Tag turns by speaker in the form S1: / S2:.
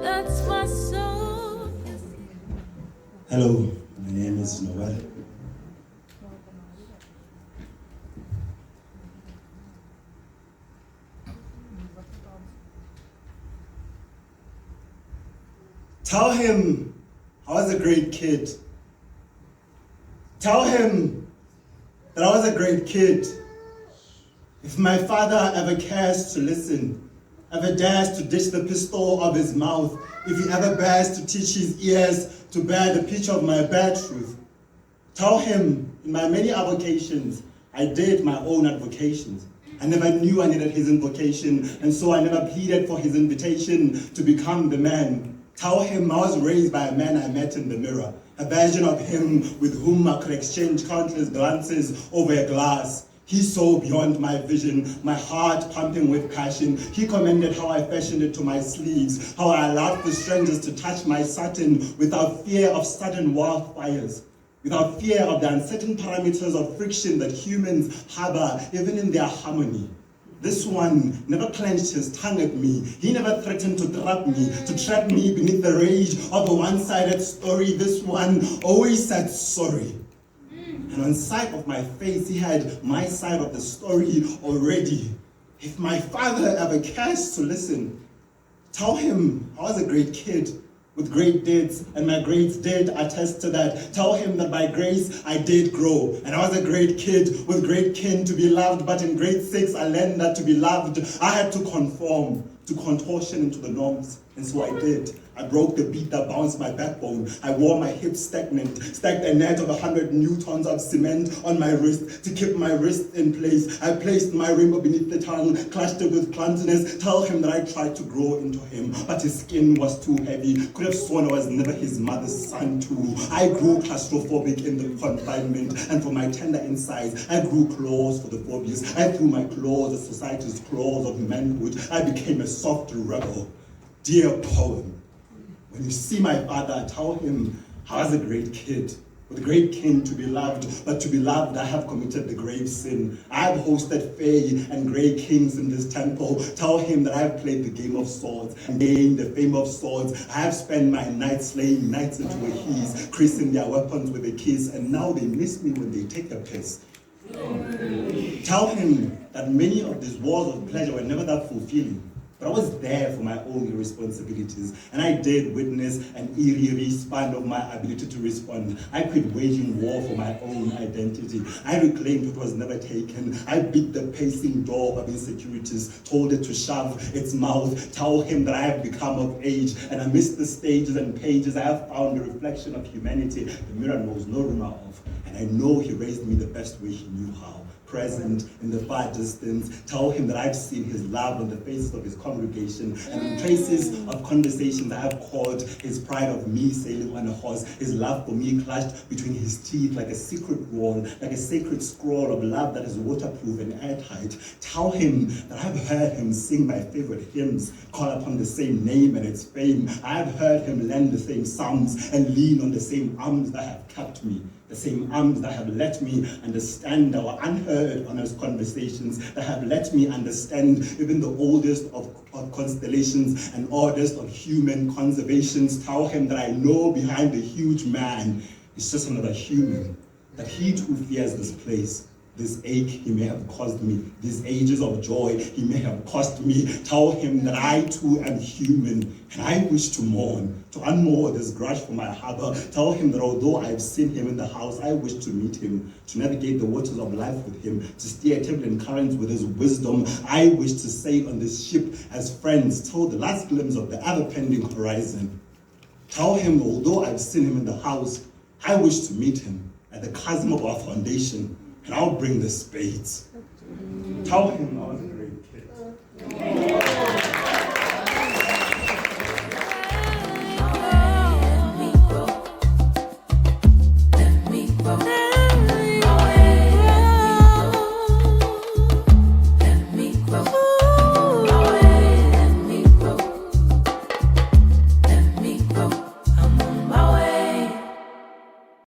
S1: That's my soul.
S2: Hello, my name is Noel. Tell him I was a great kid. Tell him that I was a great kid. If my father ever cares to listen, ever dares to ditch the pistol of his mouth, if he ever bears to teach his ears to bear the pitch of my bad truth, tell him in my many avocations, I did my own advocations. I never knew I needed his invocation, and so I never pleaded for his invitation to become the man. Tell him I was raised by a man I met in the mirror, a version of him with whom I could exchange countless glances over a glass. He saw beyond my vision, my heart pumping with passion. He commended how I fashioned it to my sleeves, how I allowed for strangers to touch my satin without fear of sudden wildfires, without fear of the uncertain parameters of friction that humans harbor even in their harmony. This one never clenched his tongue at me. He never threatened to trap me beneath the rage of a one-sided story. This one always said sorry. And on sight of my face, he had my side of the story already. If my father ever cares to listen, tell him I was a great kid with great deeds, and my grades did attest to that. Tell him that by grace I did grow, and I was a great kid with great kin to be loved, but in grade 6 I learned that to be loved, I had to conform to contortion into the norms, and so I did. I broke the beat that bounced my backbone. I wore my hips stagnant, stacked a net of 100 newtons of cement on my wrist to keep my wrist in place. I placed my rainbow beneath the tongue, clutched it with clumsiness. Tell him that I tried to grow into him, but his skin was too heavy. Could have sworn I was never his mother's son too. I grew claustrophobic in the confinement, and for my tender insides, I grew claws for the phobias. I threw my claws at society's claws of manhood. I became a soft rebel. Dear poem, when you see my father, tell him I was a great kid, with great kin to be loved, but to be loved I have committed the grave sin. I have hosted fae and grey kings in this temple. Tell him that I have played the game of swords and gained the fame of swords. I have spent my nights slaying knights into a heath, creasing their weapons with a kiss, and now they miss me when they take a piss. Tell him that many of these wars of pleasure were never that fulfilling. But I was there for my own irresponsibilities, and I did witness an eerie span of my ability to respond. I quit waging war for my own identity. I reclaimed what was never taken. I beat the pacing door of insecurities, told it to shove its mouth. Tell him that I have become of age, and amidst the stages and pages I have found a reflection of humanity the mirror knows no rumor of. And I know he raised me the best way he knew how. Present in the far distance, tell him that I've seen his love on the faces of his congregation, and in traces of conversations I have caught his pride of me sailing on a horse, his love for me clutched between his teeth like a secret wall, like a sacred scroll of love that is waterproof and airtight. Tell him that I've heard him sing my favorite hymns, call upon the same name and its fame. I've heard him learn the same psalms and lean on the same arms that have kept me, the same arms that have let me understand our unheard honest conversations, that have let me understand even the oldest of constellations and oldest of human conservations. Tell him that I know behind the huge man is just another human, that he too fears this place. This ache he may have caused me, these ages of joy he may have cost me. Tell him that I too am human, and I wish to mourn, to unmoor this grudge from my harbor. Tell him that although I have seen him in the house, I wish to meet him, to navigate the waters of life with him, to steer turbulent currents with his wisdom. I wish to sail on this ship as friends till the last glimpse of the ever-pending horizon. Tell him although I've seen him in the house, I wish to meet him at the chasm of our foundation, and I'll bring the spades. Tell him